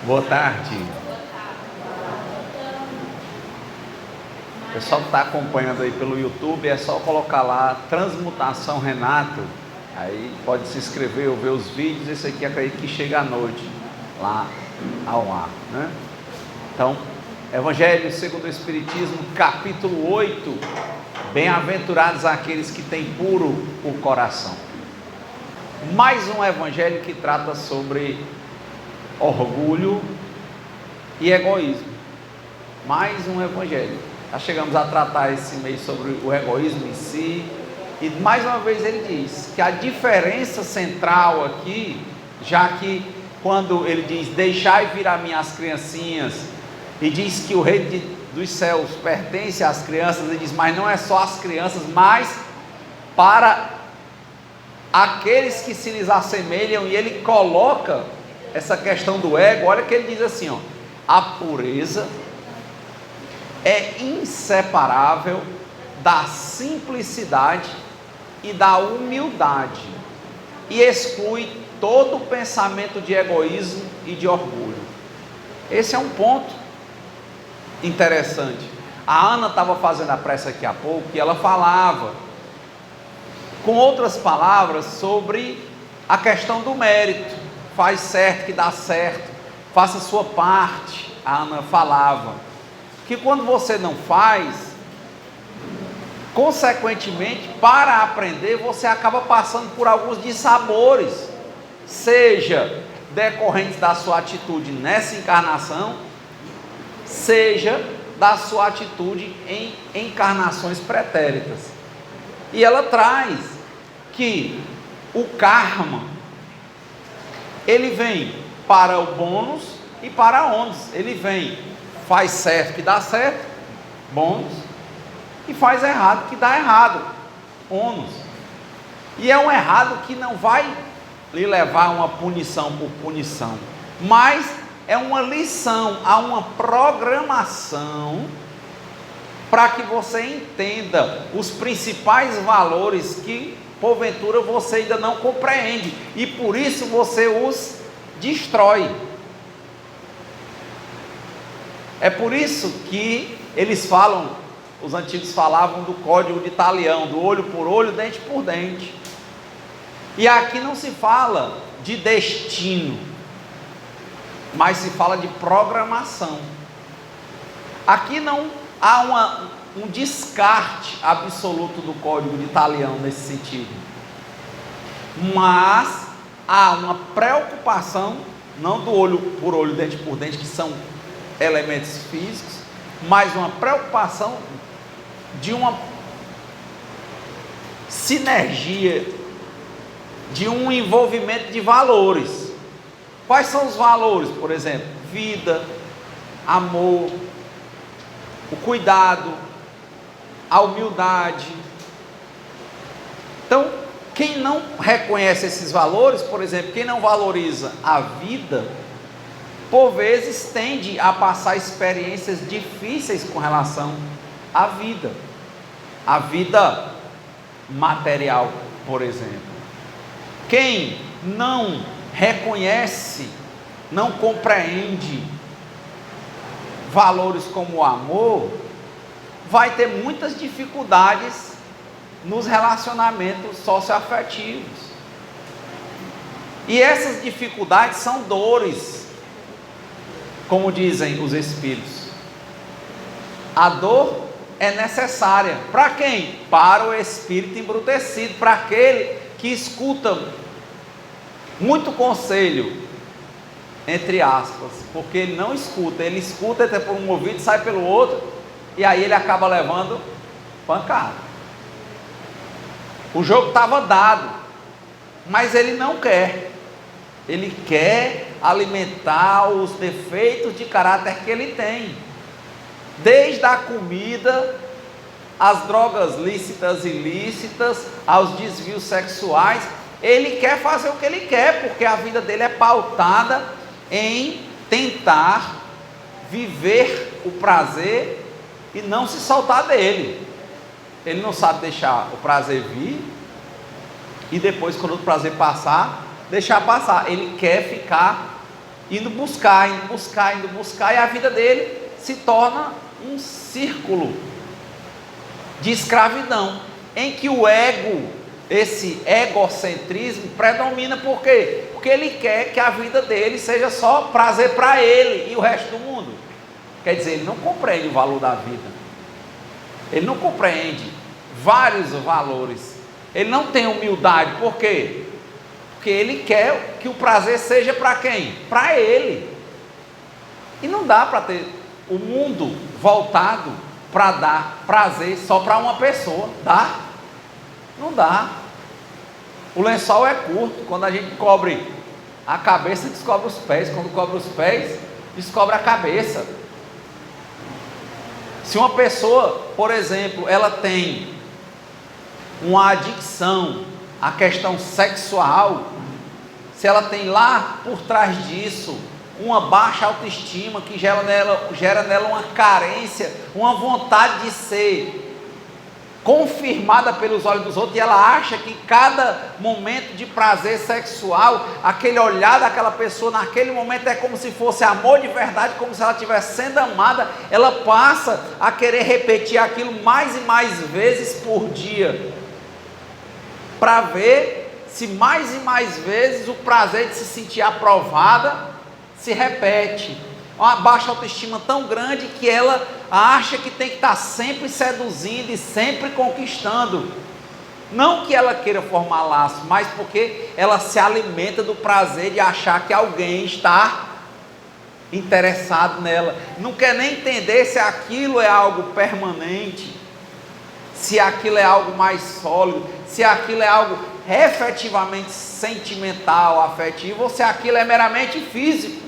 Boa tarde. O pessoal que está acompanhando aí pelo YouTube, é só colocar lá Transmutação Renato. Aí pode se inscrever ou ver os vídeos. Esse aqui acredito que chega à noite lá ao ar, né? Então, Evangelho segundo o Espiritismo, capítulo 8. Bem-aventurados aqueles que têm puro o coração. Mais um evangelho que trata sobre orgulho e egoísmo. Mais um evangelho. Já chegamos a tratar esse mês sobre o egoísmo em si. E mais uma vez ele diz que a diferença central aqui, já que quando ele diz deixai vir a mim as criancinhas, e diz que o reino dos céus pertence às crianças, ele diz, mas não é só as crianças, mas para aqueles que se lhes assemelham, e ele coloca essa questão do ego. Olha que ele diz assim, ó, a pureza é inseparável da simplicidade e da humildade, e exclui todo o pensamento de egoísmo e de orgulho. Esse é um ponto interessante. A Ana estava fazendo a prece aqui há pouco, e ela falava, com outras palavras, sobre a questão do mérito. Faz certo que dá certo, faça a sua parte. A Ana falava que quando você não faz, consequentemente, para aprender, você acaba passando por alguns dissabores, seja decorrentes da sua atitude nessa encarnação, seja da sua atitude em encarnações pretéritas. E ela traz que o karma, ele vem para o bônus e para o ônus. Ele vem, faz certo que dá certo, bônus, e faz errado que dá errado, ônus. E é um errado que não vai lhe levar a uma punição por punição, mas é uma lição, há uma programação para que você entenda os principais valores que porventura você ainda não compreende, e por isso você os destrói. É por isso que eles falam, os antigos falavam do código de Talião, do olho por olho, dente por dente. E aqui não se fala de destino, mas se fala de programação. Aqui não há um descarte absoluto do código de Talião nesse sentido, mas há uma preocupação, não do olho por olho, dente por dente, que são elementos físicos, mas uma preocupação de uma sinergia, de um envolvimento de valores. Quais são os valores? Por exemplo, vida, amor, o cuidado, a humildade. Então, quem não reconhece esses valores, por exemplo, quem não valoriza a vida, por vezes tende a passar experiências difíceis com relação à vida. A vida material, por exemplo. Quem não reconhece, não compreende valores como o amor, vai ter muitas dificuldades nos relacionamentos socioafetivos. E essas dificuldades são dores, como dizem os espíritos. A dor é necessária. Para quem? Para o espírito embrutecido, para aquele que escuta muito conselho, entre aspas, porque ele não escuta, ele escuta até por um ouvido, sai pelo outro, e aí ele acaba levando pancada. O jogo estava dado, mas ele não quer. Ele quer alimentar os defeitos de caráter que ele tem, desde a comida, as drogas lícitas e ilícitas, aos desvios sexuais. Ele quer fazer o que ele quer, porque a vida dele é pautada em tentar viver o prazer e não se soltar dele. Ele não sabe deixar o prazer vir e depois, quando o prazer passar, deixar passar. Ele quer ficar indo buscar, e a vida dele se torna um círculo de escravidão, em que o ego, esse egocentrismo predomina. Por quê? Porque ele quer que a vida dele seja só prazer para ele e o resto do mundo. Quer dizer, ele não compreende o valor da vida, ele não compreende vários valores, ele não tem humildade. Por quê? Porque ele quer que o prazer seja para quem? Para ele. E não dá para ter o mundo voltado para dar prazer só para uma pessoa. Dá? Não dá. O lençol é curto. Quando a gente cobre a cabeça, descobre os pés. Quando cobre os pés, descobre a cabeça. Se uma pessoa, por exemplo, ela tem uma adicção à questão sexual, se ela tem lá por trás disso uma baixa autoestima que gera nela uma carência, uma vontade de ser confirmada pelos olhos dos outros, e ela acha que cada momento de prazer sexual, aquele olhar daquela pessoa naquele momento é como se fosse amor de verdade, como se ela estivesse sendo amada, ela passa a querer repetir aquilo mais e mais vezes por dia, para ver se mais e mais vezes o prazer de se sentir aprovada se repete. Uma baixa autoestima tão grande que ela acha que tem que estar sempre seduzindo e sempre conquistando. Não que ela queira formar laço, mas porque ela se alimenta do prazer de achar que alguém está interessado nela. Não quer nem entender se aquilo é algo permanente, se aquilo é algo mais sólido, se aquilo é algo efetivamente sentimental, afetivo, ou se aquilo é meramente físico.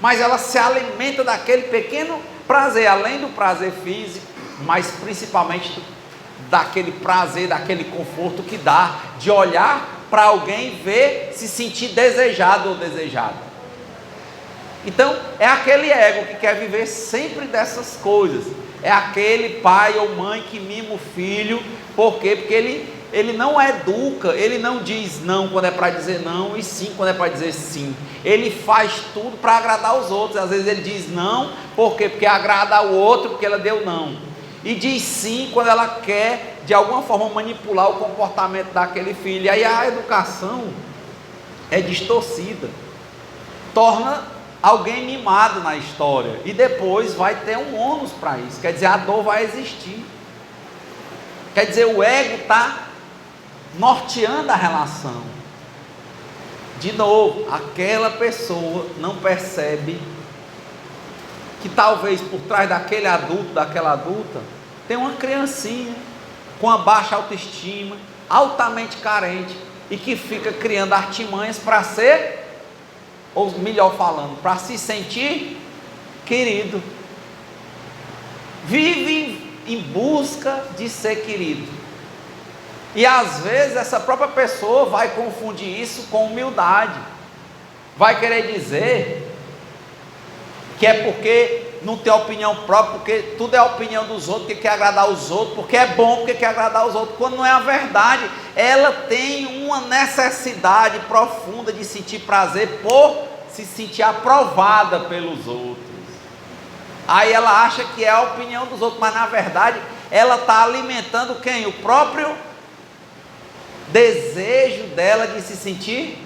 Mas ela se alimenta daquele pequeno prazer, além do prazer físico, mas principalmente daquele prazer, daquele conforto que dá de olhar para alguém, ver, se sentir desejado ou desejada. Então é aquele ego que quer viver sempre dessas coisas, é aquele pai ou mãe que mima o filho. Por quê? Porque ele não educa, ele não diz não quando é para dizer não e sim quando é para dizer sim. Ele faz tudo para agradar os outros. Às vezes ele diz não, por quê? Porque agrada o outro, porque ela deu não. E diz sim quando ela quer de alguma forma manipular o comportamento daquele filho. E aí a educação é distorcida, torna alguém mimado na história, e depois vai ter um ônus para isso. Quer dizer, a dor vai existir. Quer dizer, o ego está norteando a relação. De novo, aquela pessoa não percebe que talvez por trás daquele adulto, daquela adulta, tem uma criancinha com a baixa autoestima, altamente carente, e que fica criando artimanhas para ser, ou melhor falando, para se sentir querido. Vive em busca de ser querido. E às vezes essa própria pessoa vai confundir isso com humildade. Vai querer dizer que é porque não tem opinião própria, porque tudo é a opinião dos outros, que quer agradar os outros, porque é bom, porque quer agradar os outros, quando não é a verdade. Ela tem uma necessidade profunda de sentir prazer por se sentir aprovada pelos outros. Aí ela acha que é a opinião dos outros, mas na verdade ela está alimentando quem? O próprio desejo dela de se sentir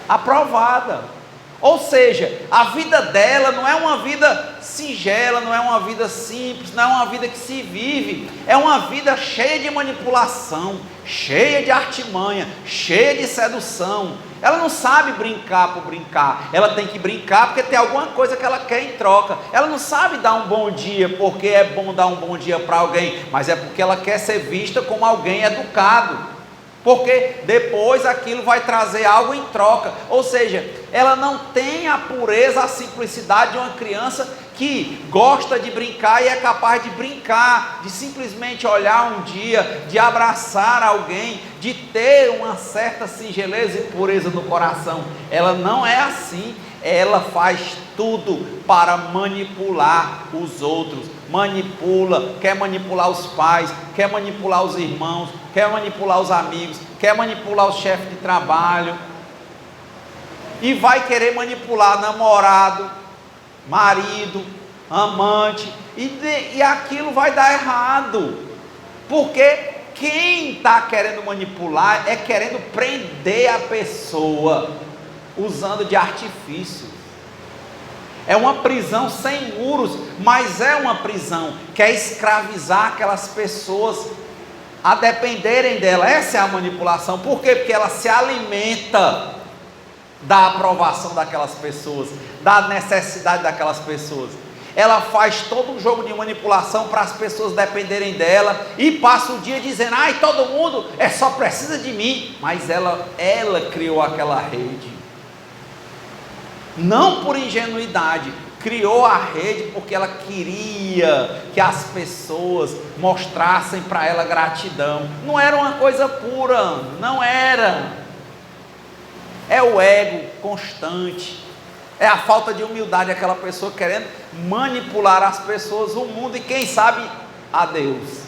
aprovada. Ou seja, a vida dela não é uma vida singela, não é uma vida simples, não é uma vida que se vive, é uma vida cheia de manipulação, cheia de artimanha, cheia de sedução. Ela não sabe brincar por brincar, ela tem que brincar porque tem alguma coisa que ela quer em troca. Ela não sabe dar um bom dia porque é bom dar um bom dia para alguém, mas é porque ela quer ser vista como alguém educado, porque depois aquilo vai trazer algo em troca. Ou seja, ela não tem a pureza, a simplicidade de uma criança que gosta de brincar e é capaz de brincar, de simplesmente olhar um dia, de abraçar alguém, de ter uma certa singeleza e pureza no coração. Ela não é assim. Ela faz tudo para manipular os outros, manipula, quer manipular os pais, quer manipular os irmãos, quer manipular os amigos, quer manipular o chefe de trabalho. e vai querer manipular namorado, marido, amante, e aquilo vai dar errado, porque quem está querendo manipular é querendo prender a pessoa, usando de artifício. É uma prisão sem muros, mas é uma prisão, quer escravizar aquelas pessoas a dependerem dela. Essa é a manipulação. Por quê? Porque ela se alimenta da aprovação daquelas pessoas, da necessidade daquelas pessoas. Ela faz todo um jogo de manipulação para as pessoas dependerem dela, e passa o dia dizendo: ai, todo mundo só precisa de mim. Mas ela criou aquela rede, não por ingenuidade, criou a rede porque ela queria que as pessoas mostrassem para ela gratidão. Não era uma coisa pura, não era. É o ego constante, é a falta de humildade, aquela pessoa querendo manipular as pessoas, o mundo e quem sabe a Deus.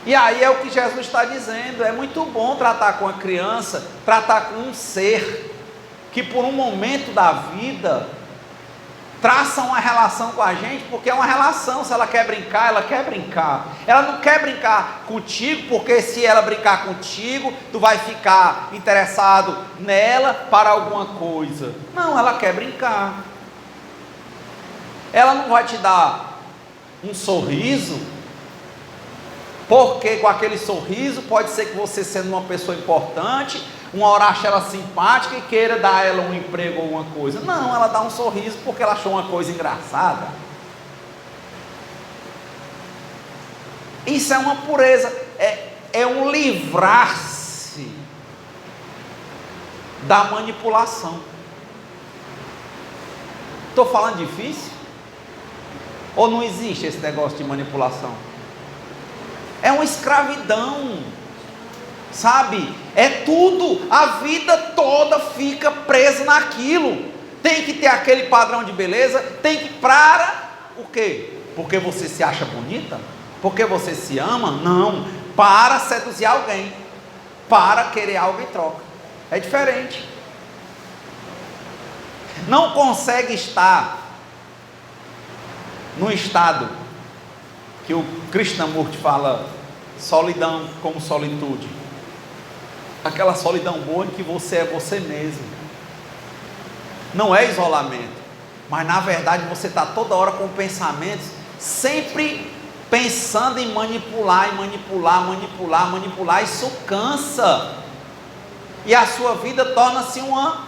E aí é o que Jesus está dizendo: é muito bom tratar com a criança, tratar com um ser que por um momento da vida traça uma relação com a gente, porque é uma relação. Se ela quer brincar, ela quer brincar. Ela não quer brincar contigo, porque se ela brincar contigo, tu vai ficar interessado nela para alguma coisa. Não, ela quer brincar. Ela não vai te dar um sorriso, porque com aquele sorriso pode ser que você, sendo uma pessoa importante, uma hora acha ela simpática e queira dar a ela um emprego ou uma coisa. Não, ela dá um sorriso porque ela achou uma coisa engraçada. Isso é uma pureza, é um livrar-se da manipulação. Estou falando difícil? Ou não existe esse negócio de manipulação? É uma escravidão, sabe? É tudo, a vida toda fica presa naquilo. Tem que ter aquele padrão de beleza, tem que, para o quê? Porque você se acha bonita? Porque você se ama? Não, para seduzir alguém, para querer algo em troca. É diferente. Não consegue estar no estado que o Krishnamurti fala, solidão como solitude, aquela solidão boa em que você é você mesmo, não é isolamento, mas na verdade você está toda hora com pensamentos, sempre pensando em manipular, isso cansa, e a sua vida torna-se uma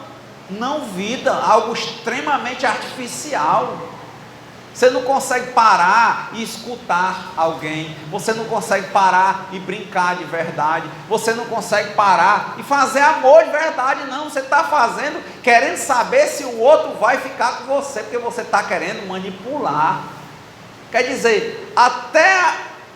não vida, algo extremamente artificial. Você não consegue parar e escutar alguém, você não consegue parar e brincar de verdade, você não consegue parar e fazer amor de verdade, não. Você está fazendo, querendo saber se o outro vai ficar com você, porque você está querendo manipular. Quer dizer, até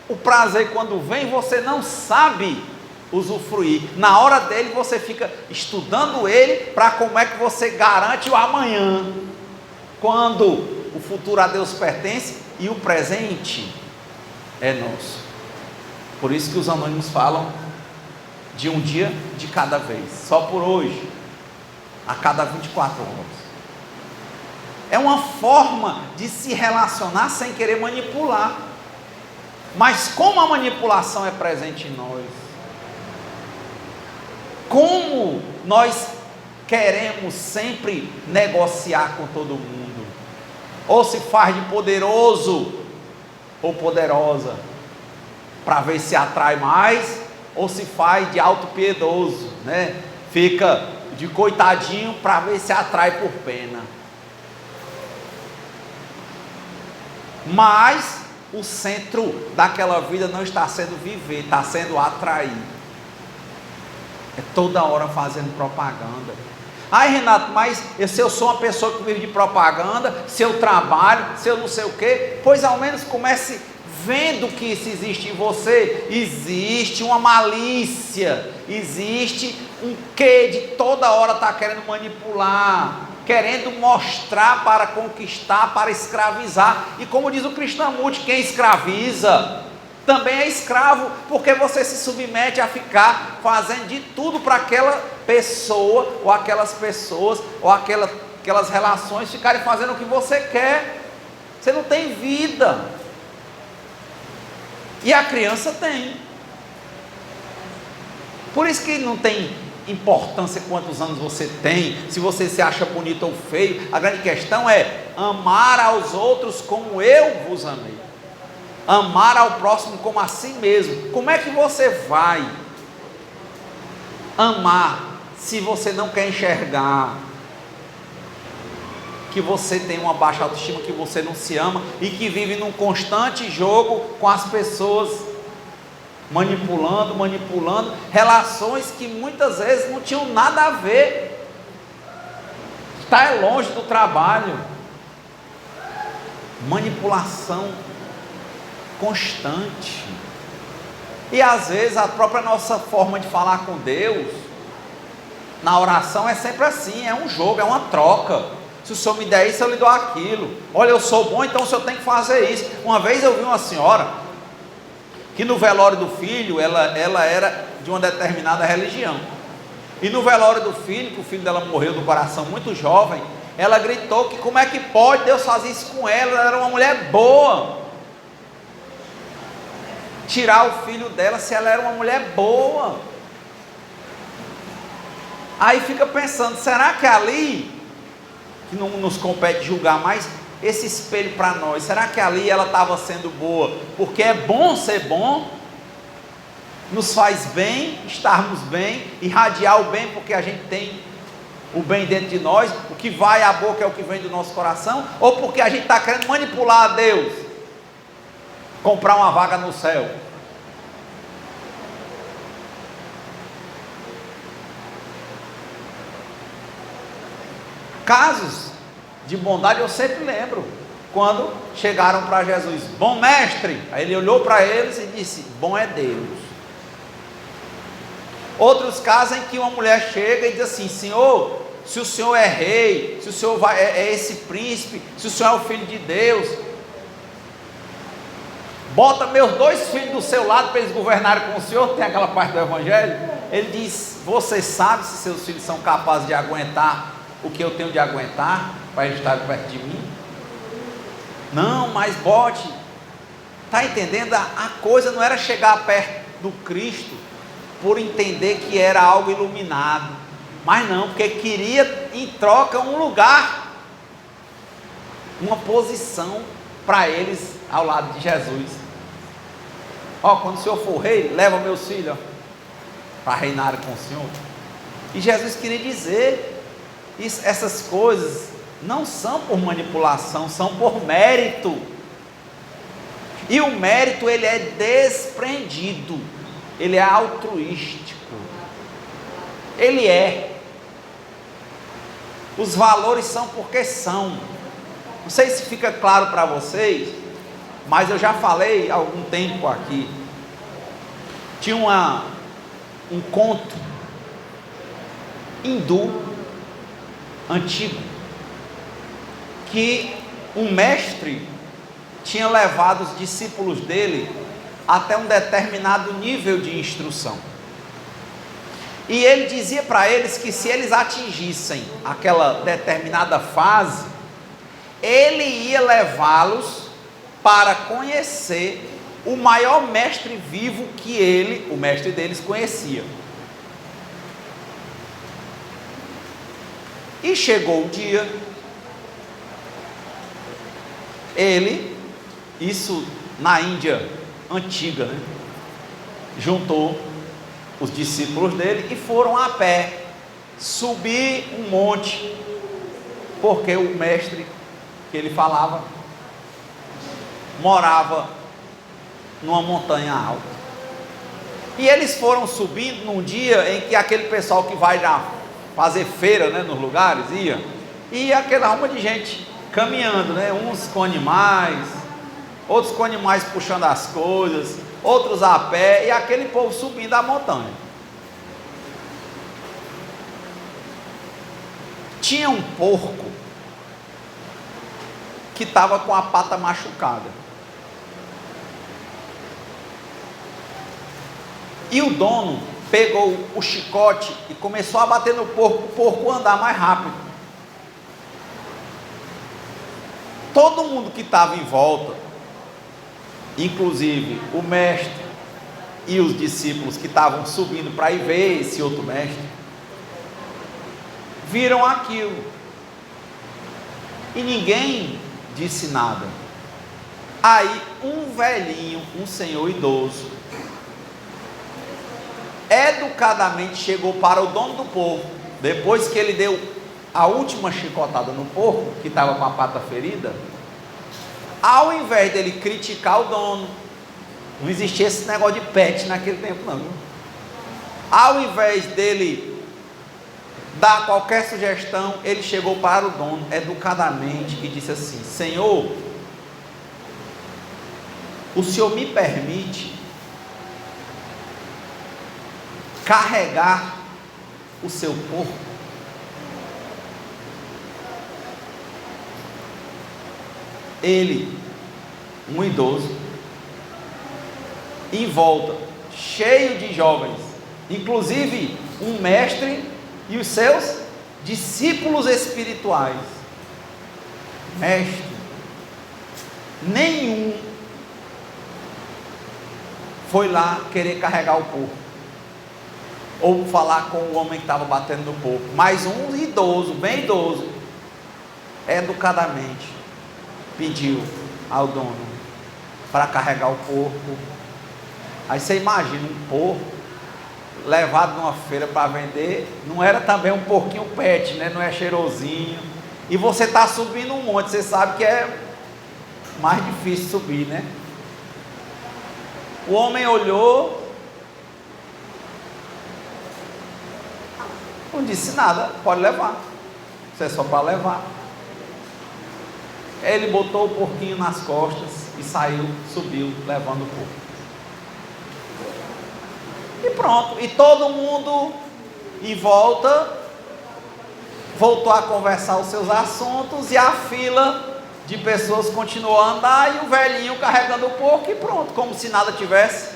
o prazer quando vem, você não sabe usufruir. Na hora dele você fica estudando ele, para como é que você garante o amanhã, quando o futuro a Deus pertence e o presente é nosso. Por isso que os anônimos falam de um dia de cada vez, só por hoje, a cada 24 horas. É uma forma de se relacionar sem querer manipular. Mas como a manipulação é presente em nós, como nós queremos sempre negociar com todo mundo, ou se faz de poderoso ou poderosa para ver se atrai mais, ou se faz de auto-piedoso, né? Fica de coitadinho para ver se atrai por pena. Mas o centro daquela vida não está sendo viver, está sendo atrair. É toda hora fazendo propaganda. Ai, Renato, mas se eu sou uma pessoa que vive de propaganda, se eu trabalho, se eu não sei o quê, pois ao menos comece vendo que isso existe em você. Existe uma malícia, existe um quê de toda hora estar querendo manipular, querendo mostrar para conquistar, para escravizar. E como diz o Krishnamurti, quem escraviza Também é escravo, porque você se submete a ficar fazendo de tudo para aquela pessoa, ou aquelas pessoas, ou aquelas relações ficarem fazendo o que você quer. Você não tem vida. E a criança tem. Por isso que não tem importância quantos anos você tem, se você se acha bonito ou feio. A grande questão é amar aos outros como eu vos amei. Amar ao próximo como a si mesmo. Como é que você vai amar se você não quer enxergar que você tem uma baixa autoestima, que você não se ama e que vive num constante jogo com as pessoas, manipulando relações que muitas vezes não tinham nada a ver, está longe do trabalho, manipulação constante. E às vezes a própria nossa forma de falar com Deus na oração é sempre assim, é um jogo, é uma troca. Se o Senhor me der isso, eu lhe dou aquilo. Olha, eu sou bom, então o Senhor tem que fazer isso. Uma vez eu vi uma senhora que no velório do filho, ela era de uma determinada religião, e no velório do filho, que o filho dela morreu do coração muito jovem, ela gritou que como é que pode Deus fazer isso com ela? Ela era uma mulher boa, tirar o filho dela se ela era uma mulher boa. Aí fica pensando, será que ali, que não nos compete julgar mais, esse espelho para nós, será que ali ela estava sendo boa porque é bom ser bom, nos faz bem, estarmos bem, irradiar o bem porque a gente tem o bem dentro de nós, o que vai à boca é o que vem do nosso coração, ou porque a gente está querendo manipular a Deus, comprar uma vaga no céu? Casos de bondade eu sempre lembro, quando chegaram para Jesus, bom mestre, aí ele olhou para eles e disse, bom é Deus. Outros casos em que uma mulher chega e diz assim, Senhor, se o Senhor é rei, se o Senhor é esse príncipe, se o Senhor é o filho de Deus, bota meus 2 filhos do seu lado para eles governarem com o Senhor. Tem aquela parte do evangelho, ele diz, você sabe se seus filhos são capazes de aguentar o que eu tenho de aguentar para eles estarem perto de mim? Não, mas bote. Está entendendo? A coisa não era chegar perto do Cristo por entender que era algo iluminado, mas não, porque queria em troca um lugar, uma posição para eles ao lado de Jesus. Ó, quando o Senhor for rei, leva meus filhos para reinar com o Senhor. E Jesus queria dizer, essas coisas não são por manipulação, são por mérito. E o mérito, ele é desprendido, ele é altruístico, ele é. Os valores são porque são. Não sei se fica claro para vocês, mas eu já falei há algum tempo aqui. Tinha um conto hindu antigo, que um mestre tinha levado os discípulos dele até um determinado nível de instrução, e ele dizia para eles que se eles atingissem aquela determinada fase, ele ia levá-los para conhecer o maior mestre vivo que ele, o mestre deles, conhecia. E chegou o dia, ele, isso na Índia antiga, né, juntou os discípulos dele e foram a pé subir um monte, porque o mestre que ele falava morava numa montanha alta. E eles foram subindo num dia em que aquele pessoal que vai já fazer feira, né, nos lugares, e aquela arma de gente caminhando, né, uns com animais, outros com animais puxando as coisas, outros a pé, e aquele povo subindo a montanha. Tinha um porco que estava com a pata machucada. E o dono pegou o chicote e começou a bater no porco, o porco andar mais rápido. Todo mundo que estava em volta, inclusive o mestre e os discípulos que estavam subindo para ir ver esse outro mestre, viram aquilo. E ninguém disse nada. Aí um velhinho, um senhor idoso, educadamente chegou para o dono do porco, depois que ele deu a última chicotada no porco, que estava com a pata ferida. Ao invés dele criticar o dono, não existia esse negócio de pet naquele tempo não. Ao invés dele dar qualquer sugestão, ele chegou para o dono educadamente e disse assim: Senhor, o senhor me permite carregar o seu porco? Ele, um idoso, em volta, cheio de jovens, inclusive um mestre e os seus discípulos espirituais. Mestre, nenhum foi lá querer carregar o porco, ou falar com o homem que estava batendo no porco, mas um idoso, bem idoso, educadamente pediu ao dono para carregar o porco. Aí você imagina um porco levado numa feira para vender, não era também um porquinho pet, né? Não é cheirosinho, e você está subindo um monte, você sabe que é mais difícil subir, né? O homem olhou, não disse nada, pode levar, isso é só para levar. Ele botou o porquinho nas costas e saiu, subiu, levando o porco. E pronto, e todo mundo em volta voltou a conversar os seus assuntos, e a fila de pessoas continuou a andar, e o velhinho carregando o porco, e pronto, como se nada tivesse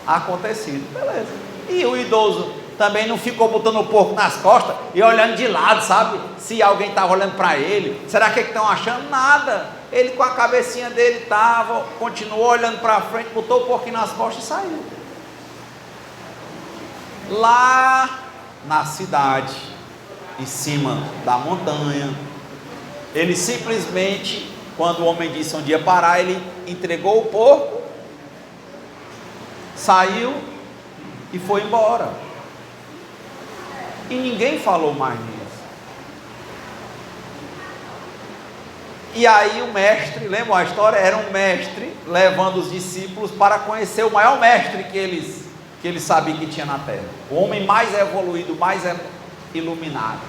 acontecido. Beleza. E o idoso também não ficou botando o porco nas costas e olhando de lado, sabe? Se alguém estava olhando para ele, será que estão achando? Nada. Ele com a cabecinha dele estava, continuou olhando para frente, botou o porquinho nas costas e saiu. Lá na cidade, em cima da montanha, ele simplesmente, quando o homem disse onde ia parar, ele entregou o porco, saiu e foi embora. E ninguém falou mais nisso. E aí o mestre, lembra a história? Era um mestre levando os discípulos para conhecer o maior mestre que eles sabiam que tinha na terra, o homem mais evoluído, mais iluminado.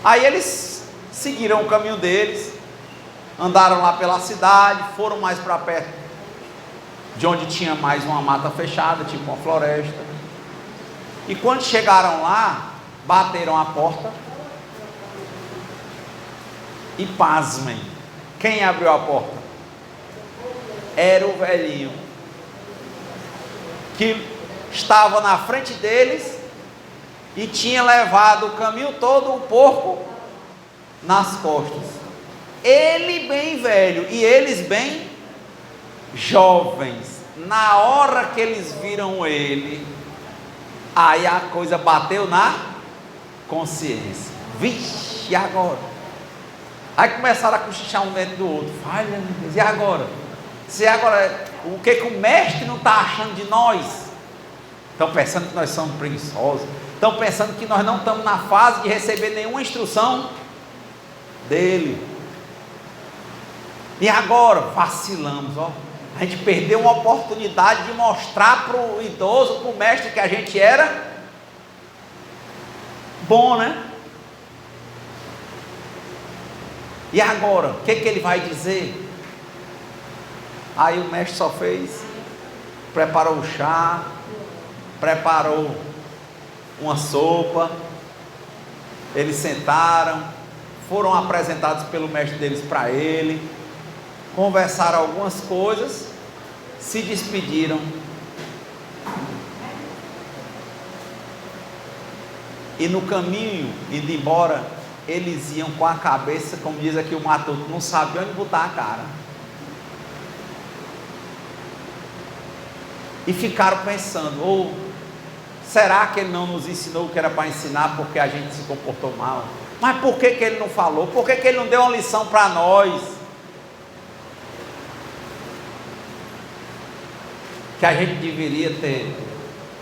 Aí eles seguiram o caminho deles, andaram lá pela cidade, foram mais para perto de onde tinha mais uma mata fechada, tipo uma floresta. E quando chegaram lá, bateram a porta e pasmem, quem abriu a porta? Era o velhinho que estava na frente deles e tinha levado o caminho todo o porco nas costas. Ele bem velho e eles bem jovens. Na hora que eles viram ele, aí a coisa bateu na consciência. Vixe, e agora? Aí começaram a cochichar um dentro do outro. Olha, meu Deus, e agora? O que o mestre não está achando de nós? Estão pensando que nós somos preguiçosos. Estão pensando que nós não estamos na fase de receber nenhuma instrução dele. E agora? Vacilamos, ó. A gente perdeu uma oportunidade de mostrar para o idoso, para o mestre, que a gente era bom, né? E agora? O que ele vai dizer? Aí o mestre só fez, preparou o chá, preparou uma sopa, eles sentaram, foram apresentados pelo mestre deles para ele, conversaram algumas coisas, se despediram E no caminho, indo embora, eles iam com a cabeça, como diz aqui o Matuto, não sabia onde botar a cara. E ficaram pensando, será que ele não nos ensinou o que era para ensinar porque a gente se comportou mal? Mas por que ele não falou? Por que ele não deu uma lição para nós? Que a gente deveria ter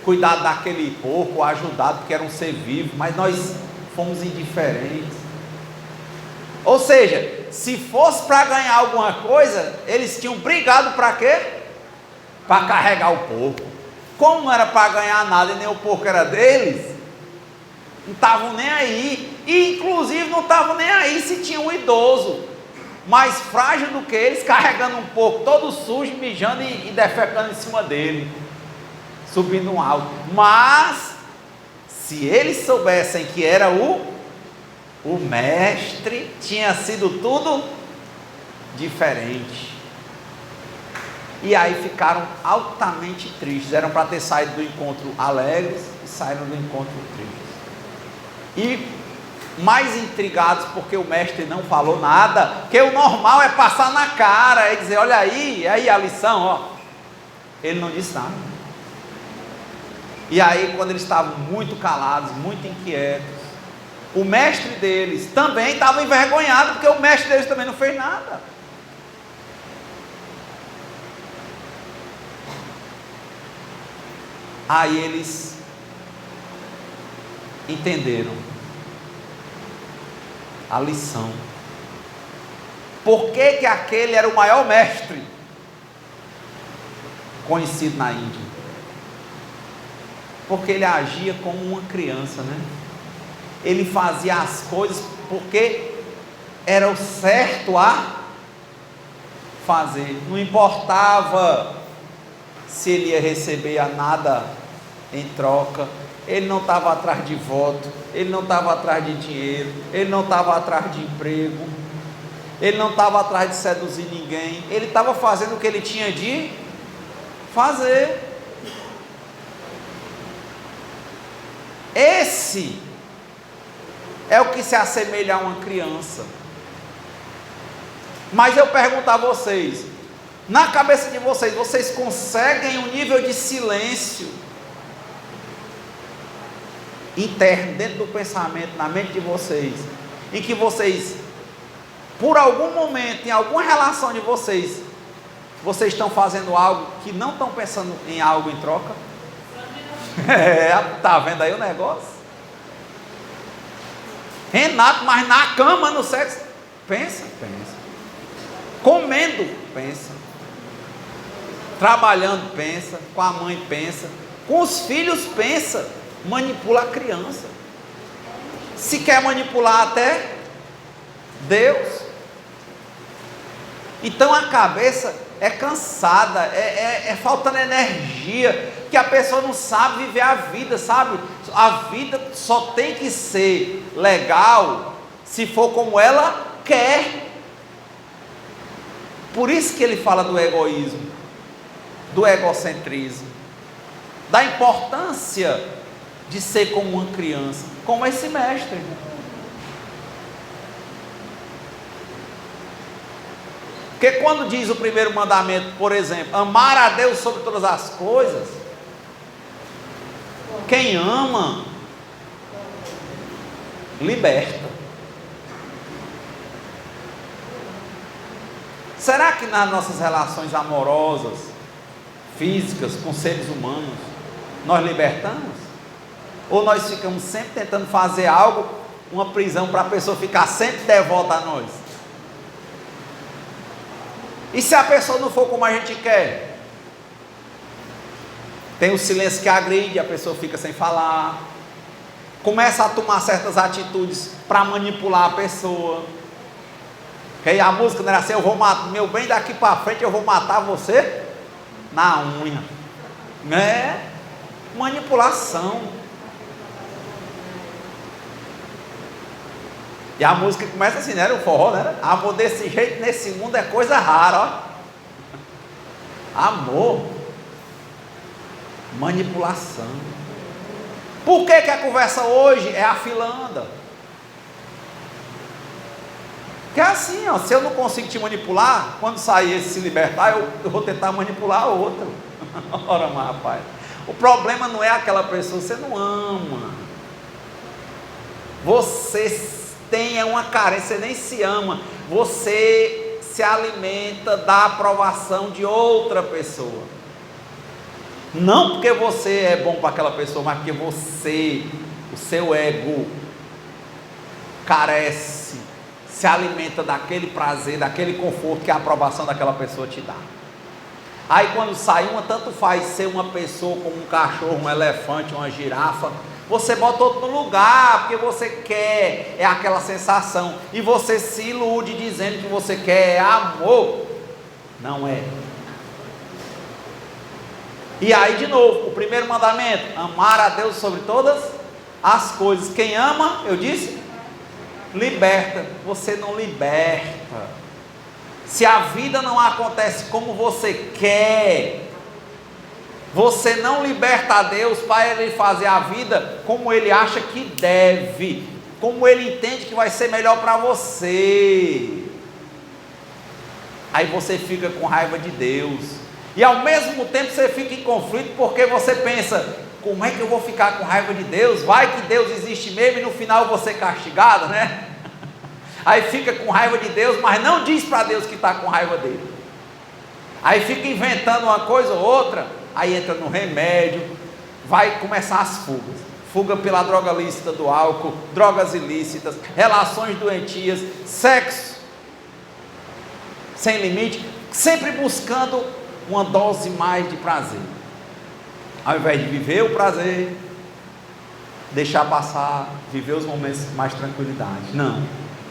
cuidado daquele porco, ajudado, porque era um ser vivo, mas nós fomos indiferentes. Ou seja, se fosse para ganhar alguma coisa, eles tinham brigado para quê? Para carregar o porco. Como não era para ganhar nada e nem o porco era deles, não estavam nem aí. E inclusive não estavam nem aí se tinha um idoso mais frágil do que eles, carregando um porco todo sujo, mijando e defecando em cima dele, subindo um alto. Mas se eles soubessem que era o mestre, tinha sido tudo diferente. E aí ficaram altamente tristes. Eram para ter saído do encontro alegres e saíram do encontro tristes. E mais intrigados porque o mestre não falou nada, porque o normal é passar na cara e dizer, olha aí a lição, ó. Ele não disse nada. E aí, quando eles estavam muito calados, muito inquietos, o mestre deles também estava envergonhado, porque o mestre deles também não fez nada. Aí eles entenderam a lição. Por que aquele era o maior mestre conhecido na Índia? Porque ele agia como uma criança, né? Ele fazia as coisas porque era o certo a fazer. Não importava se ele ia receber a nada em troca. Ele não estava atrás de voto, ele não estava atrás de dinheiro, ele não estava atrás de emprego, ele não estava atrás de seduzir ninguém. Ele estava fazendo o que ele tinha de fazer. Esse é o que se assemelha a uma criança. Mas eu pergunto a vocês, na cabeça de vocês, vocês conseguem um nível de silêncio interno, dentro do pensamento, na mente de vocês, em que vocês, por algum momento, em alguma relação de vocês, vocês estão fazendo algo que não estão pensando em algo em troca? Tá vendo aí o negócio? Renato, mas na cama, no sexo, pensa. Comendo, pensa. Trabalhando, pensa. Com a mãe, pensa. Com os filhos, pensa. Manipula a criança. Se quer manipular até Deus. Então a cabeça é cansada, é faltando energia, que a pessoa não sabe viver a vida, sabe? A vida só tem que ser legal se for como ela quer. Por isso que ele fala do egoísmo, do egocentrismo, da importância de ser como uma criança, como esse mestre. Porque quando diz o primeiro mandamento, por exemplo, amar a Deus sobre todas as coisas, quem ama, liberta. Será que nas nossas relações amorosas, físicas, com seres humanos, nós libertamos? Ou nós ficamos sempre tentando fazer algo, uma prisão para a pessoa ficar sempre devota a nós? E se a pessoa não for como a gente quer? Tem o silêncio que agride, a pessoa fica sem falar, começa a tomar certas atitudes para manipular a pessoa. Que aí a música não era assim, eu vou matar, meu bem, daqui para frente eu vou matar você na unha, né? Manipulação. E a música começa assim, né? Era o forró, né? Amor desse jeito nesse mundo é coisa rara, ó. Amor. Manipulação. Por que a conversa hoje é afilanda? Porque é assim, ó, se eu não consigo te manipular, quando sair esse se libertar, eu vou tentar manipular outro. Ora, mas rapaz, o problema não é aquela pessoa, você não ama. Você tem uma carência, você nem se ama. Você se alimenta da aprovação de outra pessoa. Não porque você é bom para aquela pessoa, mas porque você, o seu ego, carece, se alimenta daquele prazer, daquele conforto que a aprovação daquela pessoa te dá. Aí quando sai uma, tanto faz ser uma pessoa como um cachorro, um elefante, uma girafa, você bota outro no lugar, porque você quer, é aquela sensação, e você se ilude dizendo que você quer amor. Não é. E aí de novo, o primeiro mandamento, amar a Deus sobre todas as coisas. Quem ama, eu disse, liberta. Você não liberta. Se a vida não acontece como você quer, você não liberta a Deus para Ele fazer a vida como Ele acha que deve, como Ele entende que vai ser melhor para você. Aí você fica com raiva de Deus, e ao mesmo tempo você fica em conflito, porque você pensa, como é que eu vou ficar com raiva de Deus? Vai que Deus existe mesmo e no final eu vou ser castigado, né? Aí fica com raiva de Deus, mas não diz para Deus que está com raiva dele. Aí fica inventando uma coisa ou outra, aí entra no remédio, vai começar as fugas. Fuga pela droga lícita do álcool, drogas ilícitas, relações doentias, sexo sem limite, sempre buscando uma dose mais de prazer. Ao invés de viver o prazer, deixar passar, viver os momentos de mais tranquilidade. Não,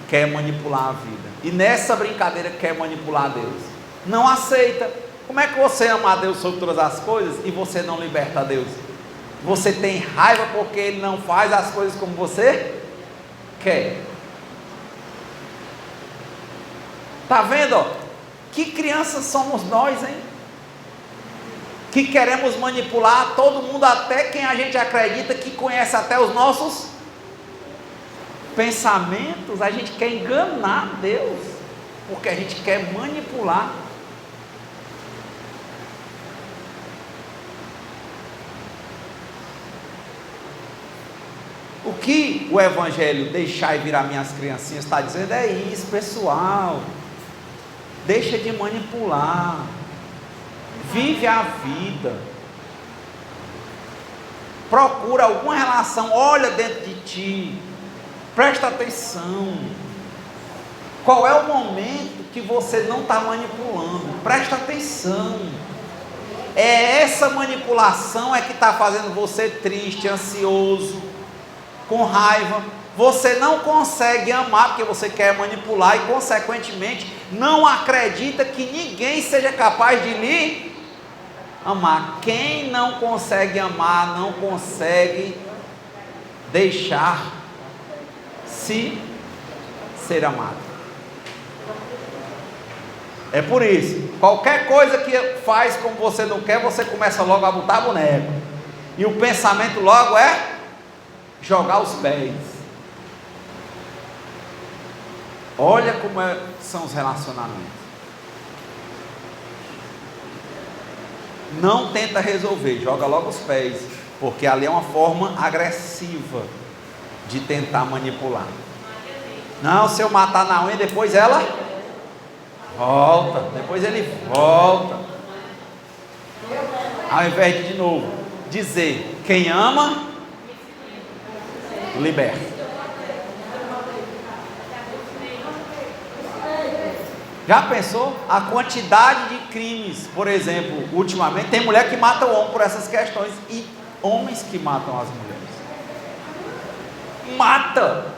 quer manipular a vida. E nessa brincadeira quer manipular Deus. Não aceita. Como é que você ama a Deus sobre todas as coisas e você não liberta a Deus? Você tem raiva porque Ele não faz as coisas como você quer. Está vendo? Ó? Que crianças somos nós, hein? Que queremos manipular todo mundo, até quem a gente acredita que conhece até os nossos pensamentos. A gente quer enganar Deus, porque a gente quer manipular. O que o Evangelho deixar e virar minhas criancinhas está dizendo é isso, pessoal. Deixa de manipular. Vive a vida. Procura alguma relação, olha dentro de ti. Presta atenção. Qual é o momento que você não está manipulando? Presta atenção. É essa manipulação é que está fazendo você triste, ansioso, com raiva. Você não consegue amar porque você quer manipular e consequentemente não acredita que ninguém seja capaz de lhe amar. Quem não consegue amar não consegue deixar-se ser amado. É por isso, qualquer coisa que faz como você não quer, você começa logo a botar boneco. E o pensamento logo é jogar os pés. Olha como são os relacionamentos. Não tenta resolver, joga logo os pés, porque ali é uma forma agressiva de tentar manipular. Não, se eu matar na unha, depois ela volta, depois ele volta. Ao invés de novo dizer, quem ama, liberta. Já pensou a quantidade de crimes, por exemplo, ultimamente, tem mulher que mata o homem por essas questões, e homens que matam as mulheres. Mata.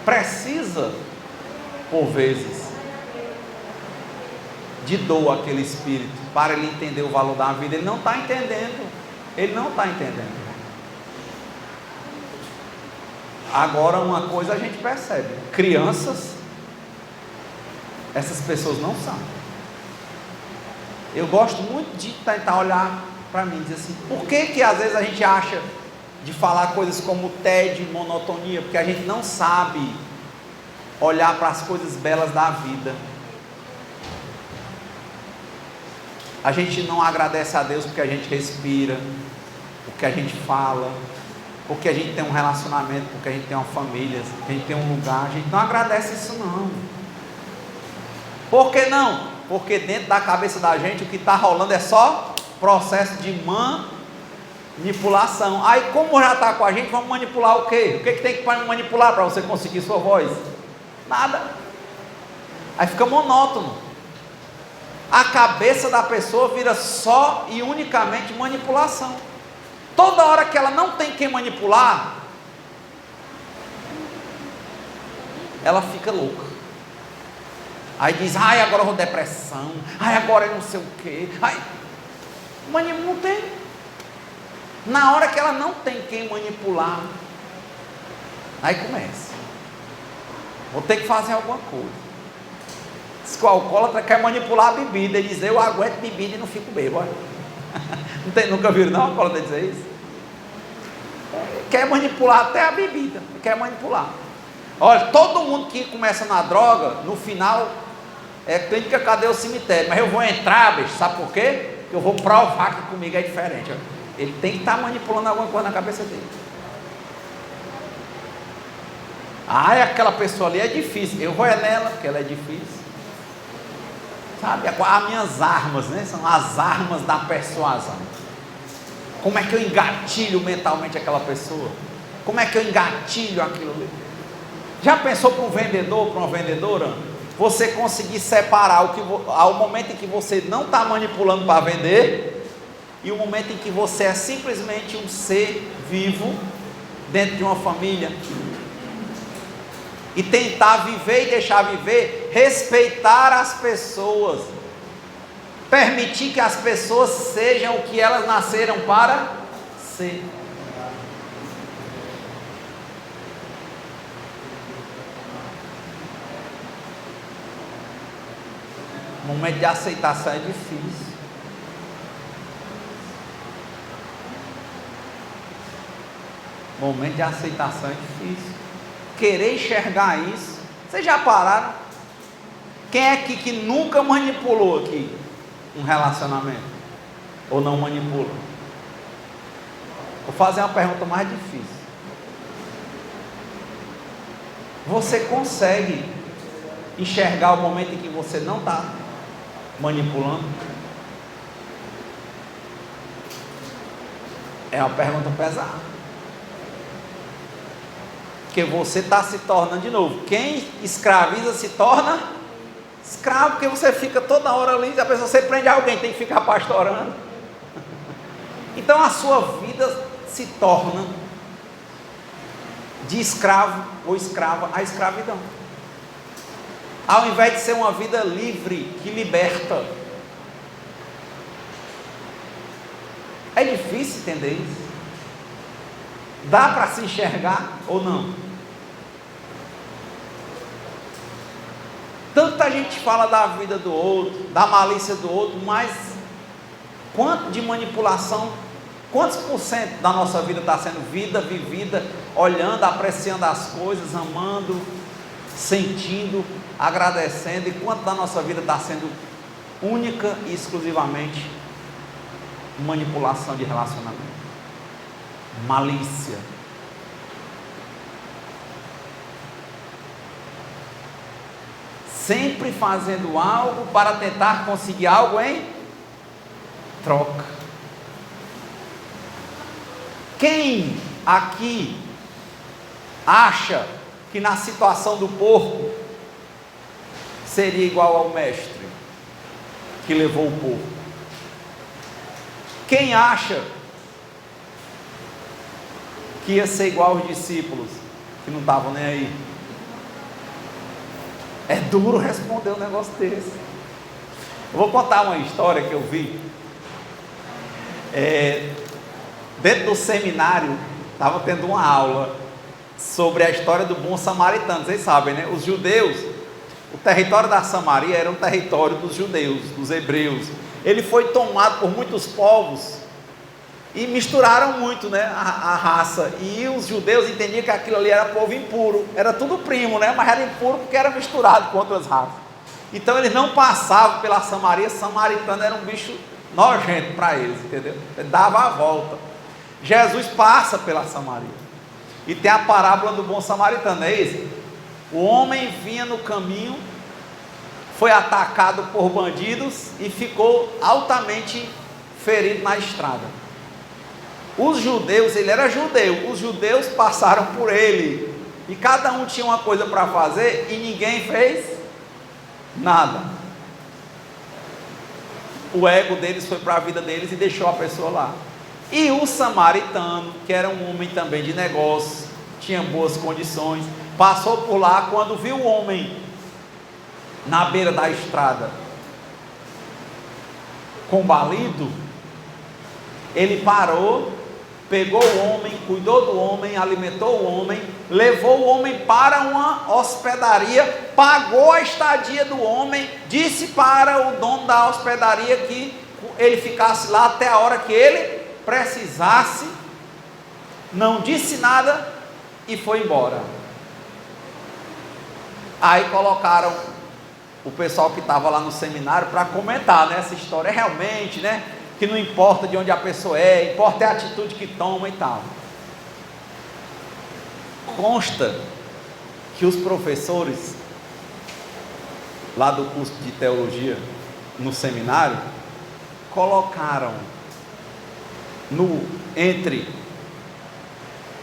Precisa, por vezes, de dor aquele espírito, para ele entender o valor da vida. Ele não está entendendo. Ele não está entendendo. Agora, uma coisa a gente percebe: crianças, essas pessoas não são. eu gosto muito de tentar olhar para mim e dizer assim, por que às vezes a gente acha de falar coisas como tédio e monotonia? Porque a gente não sabe olhar para as coisas belas da vida. A gente não agradece a Deus porque a gente respira, porque a gente fala, porque a gente tem um relacionamento, porque a gente tem uma família, porque a gente tem um lugar. A gente não agradece isso não. Por que não? Porque dentro da cabeça da gente o que está rolando é só processo de manipulação. Aí como já está com a gente, vamos manipular o quê? O que tem que manipular para você conseguir sua voz? Nada. Aí fica monótono. A cabeça da pessoa vira só e unicamente manipulação. Toda hora que ela não tem quem manipular, ela fica louca. Aí diz, ai, agora eu vou depressão, ai, agora eu não sei o quê, ai, não tem. Na hora que ela não tem quem manipular, aí começa, vou ter que fazer alguma coisa. Diz que o alcoólatra quer manipular a bebida, ele diz, eu aguento bebida e não fico bêbado. Nunca viram não o alcoólatra dizer isso? Quer manipular até a bebida, quer manipular. Olha, todo mundo que começa na droga, no final, clínica, cadê o cemitério? Mas eu vou entrar, bicho, sabe por quê? Porque eu vou provar que comigo é diferente. Ele tem que estar manipulando alguma coisa na cabeça dele. Ah, aquela pessoa ali é difícil, eu vou nela, porque ela é difícil. Sabe, as minhas armas, né? São as armas da persuasão. Como é que eu engatilho mentalmente aquela pessoa? Como é que eu engatilho aquilo ali? Já pensou para um vendedor, para uma vendedora, você conseguir separar o momento em que você não está manipulando para vender e o momento em que você é simplesmente um ser vivo dentro de uma família e tentar viver e deixar viver, respeitar as pessoas, permitir que as pessoas sejam o que elas nasceram para ser. O momento de aceitação é difícil. O momento de aceitação é difícil. Querer enxergar isso. Vocês já pararam? Quem é aqui que nunca manipulou aqui um relacionamento? Ou não manipula? Vou fazer uma pergunta mais difícil. Você consegue enxergar o momento em que você não está manipulando? É uma pergunta pesada. Porque você está se tornando, de novo, quem escraviza se torna escravo, porque você fica toda hora ali, a pessoa, você prende alguém, tem que ficar pastorando. Então a sua vida se torna de escravo ou escrava a escravidão. Ao invés de ser uma vida livre, que liberta. É difícil entender isso. Dá para se enxergar ou não? Tanta gente fala da vida do outro, da malícia do outro, mas quanto de manipulação, quantos por cento da nossa vida está sendo vida vivida, olhando, apreciando as coisas, amando, sentindo, agradecendo, e quanto da nossa vida está sendo única e exclusivamente manipulação de relacionamento, malícia. Sempre fazendo algo para tentar conseguir algo em troca. Quem aqui acha que na situação do porco seria igual ao mestre que levou o porco? Quem acha que ia ser igual aos discípulos que não estavam nem aí? É duro responder um negócio desse. Eu vou contar uma história que eu vi. Dentro do seminário, estava tendo uma aula sobre a história do bom samaritano. Vocês sabem, né? Os judeus, o território da Samaria era um território dos judeus, dos hebreus. ele foi tomado por muitos povos e misturaram muito, né, a raça. E os judeus entendiam que aquilo ali era povo impuro, era tudo primo, né, mas era impuro porque era misturado com outras raças. Então eles não passavam pela Samaria. Samaritano era um bicho nojento para eles, entendeu? Ele dava a volta. Jesus passa pela Samaria e tem a parábola do bom samaritano, é isso? O homem vinha no caminho, foi atacado por bandidos e ficou altamente ferido na estrada. Os judeus, ele era judeu, os judeus passaram por ele e cada um tinha uma coisa para fazer e ninguém fez nada. O ego deles foi para a vida deles e deixou a pessoa lá. E o samaritano, que era um homem também de negócio, tinha boas condições, passou por lá. Quando viu o homem na beira da estrada combalido, ele parou, pegou o homem, cuidou do homem, alimentou o homem, levou o homem para uma hospedaria, pagou a estadia do homem, disse para o dono da hospedaria que ele ficasse lá até a hora que ele precisasse, não disse nada e foi embora. Aí colocaram o pessoal que estava lá no seminário para comentar, né, essa história realmente, né, que não importa de onde a pessoa é, importa é a atitude que toma e tal. Consta que os professores lá do curso de teologia no seminário colocaram entre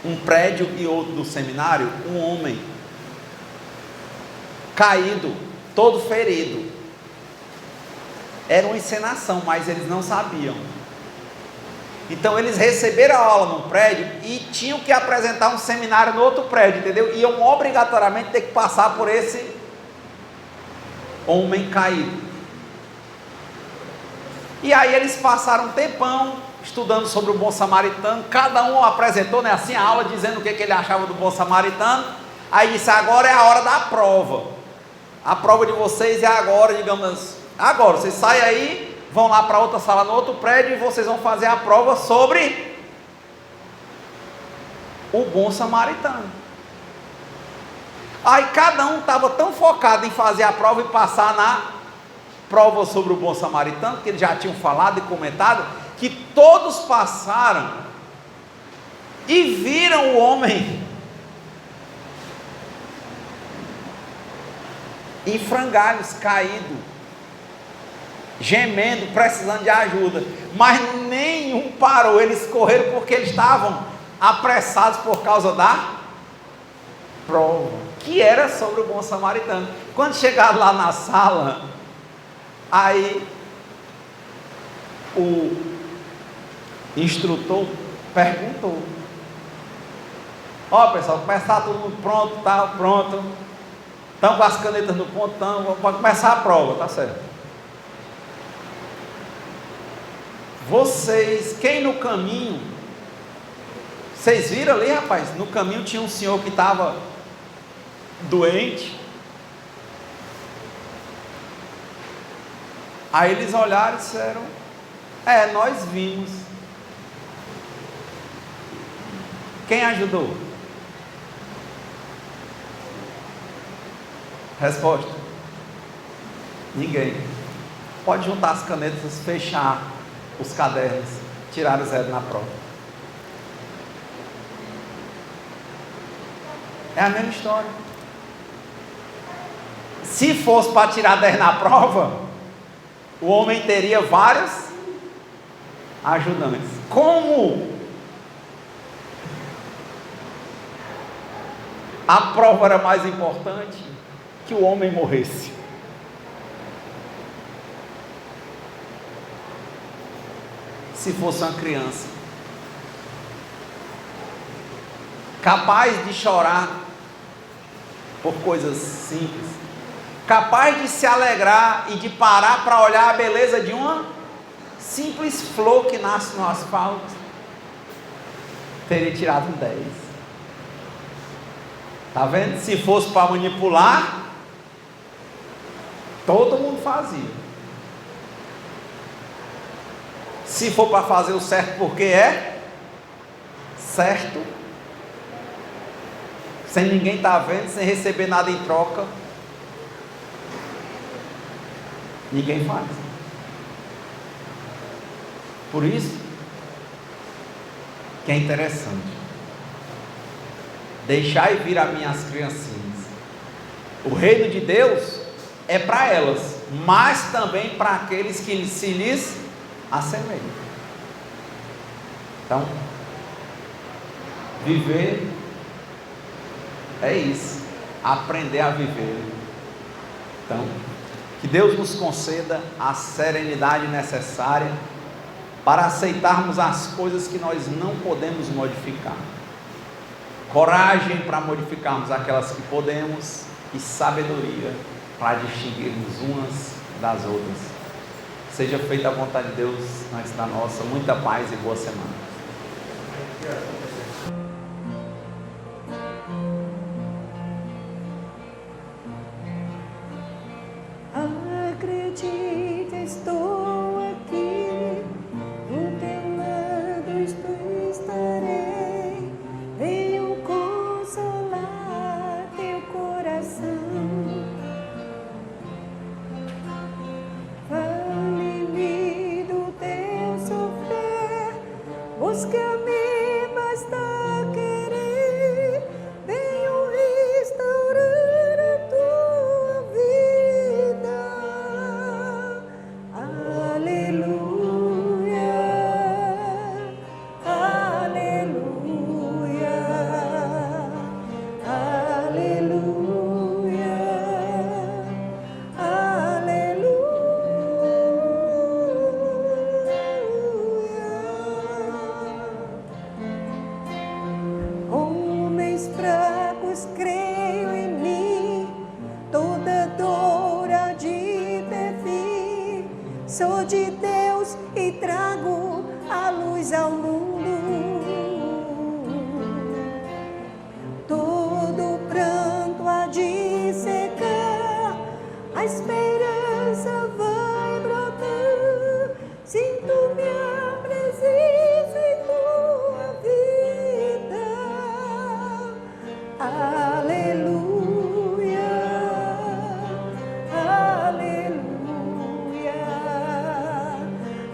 um prédio e outro do seminário um homem caído, todo ferido. Era uma encenação, mas eles não sabiam. Então eles receberam a aula num prédio e tinham que apresentar um seminário no outro prédio, entendeu? Iam obrigatoriamente ter que passar por esse homem caído. E aí eles passaram um tempão estudando sobre o bom samaritano. Cada um apresentou, né, assim, a aula, dizendo o que ele achava do bom samaritano. Aí disse: agora é a hora da prova. A prova de vocês é agora, digamos, agora vocês saem aí, vão lá para outra sala no outro prédio e vocês vão fazer a prova sobre o bom samaritano. Aí cada um estava tão focado em fazer a prova e passar na prova sobre o bom samaritano, que eles já tinham falado e comentado, que todos passaram e viram o homem em frangalhos, caído, gemendo, precisando de ajuda, mas nenhum parou. Eles correram porque eles estavam apressados por causa da prova, que era sobre o bom samaritano. Quando chegaram lá na sala, aí o instrutor perguntou: ó, pessoal, começar todo mundo pronto, tá pronto, estão com as canetas no ponto, pode começar a prova, tá certo? Vocês, quem no caminho, vocês viram ali, rapaz, no caminho tinha um senhor que estava doente. Aí eles olharam e disseram: é, nós vimos. Quem ajudou? Resposta: ninguém. Pode juntar as canetas, fechar os cadernos, tirar o zero na prova. É a mesma história. Se fosse para tirar 10 na prova, o homem teria vários ajudantes. Como a prova era mais importante, que o homem morresse. Se fosse uma criança capaz de chorar por coisas simples, capaz de se alegrar e de parar para olhar a beleza de uma simples flor que nasce no asfalto, teria tirado um 10. Está vendo? Se fosse para manipular, todo mundo fazia. Se for para fazer o certo porque é certo, sem ninguém estar vendo, sem receber nada em troca, ninguém faz. Por isso que é interessante. Deixai vir a minhas criancinhas. O reino de Deus é para elas, mas também para aqueles que se lhes assemelham. Então, viver é isso, aprender a viver. Então, que Deus nos conceda a serenidade necessária para aceitarmos as coisas que nós não podemos modificar, coragem para modificarmos aquelas que podemos e sabedoria para distinguirmos umas das outras. Seja feita a vontade de Deus antes da nossa. Muita paz e boa semana. Acredite, estou aqui, do teu lado estarei, venho consolar teu coração. Fale-me do teu sofrer, busca-me, basta querer, venho restaurar a tua vida. Aleluia, aleluia, aleluia, aleluia. Homens fracos, creio em mim, toda dor há de ter fim. Sou de Deus e trago a luz ao mundo. Todo pranto há de secar, a esperança vai brotar. Sinto minha presença em tua vida. Aleluia, aleluia,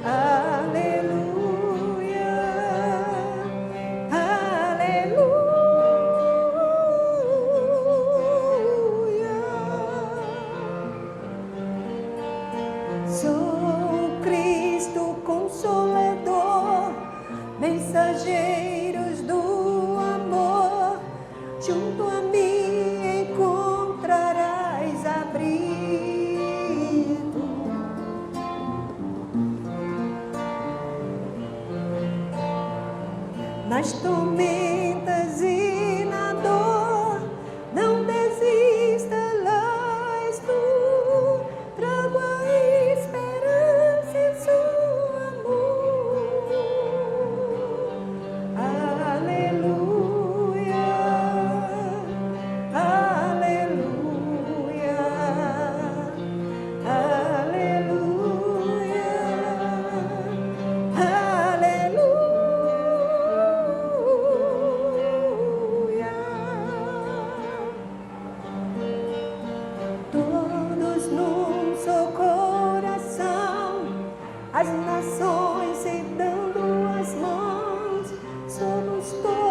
aleluia, aleluia. Sou Cristo Consolador, mensageiros do amor, junto a mim encontrarás abrigo. Nas tormentas e na dor, não desista, lá és tu, trago a esperança em seu amor. Aleluia, aleluia, aleluia, aleluia. Todos num só coração, as nações se dando as mãos, somos todos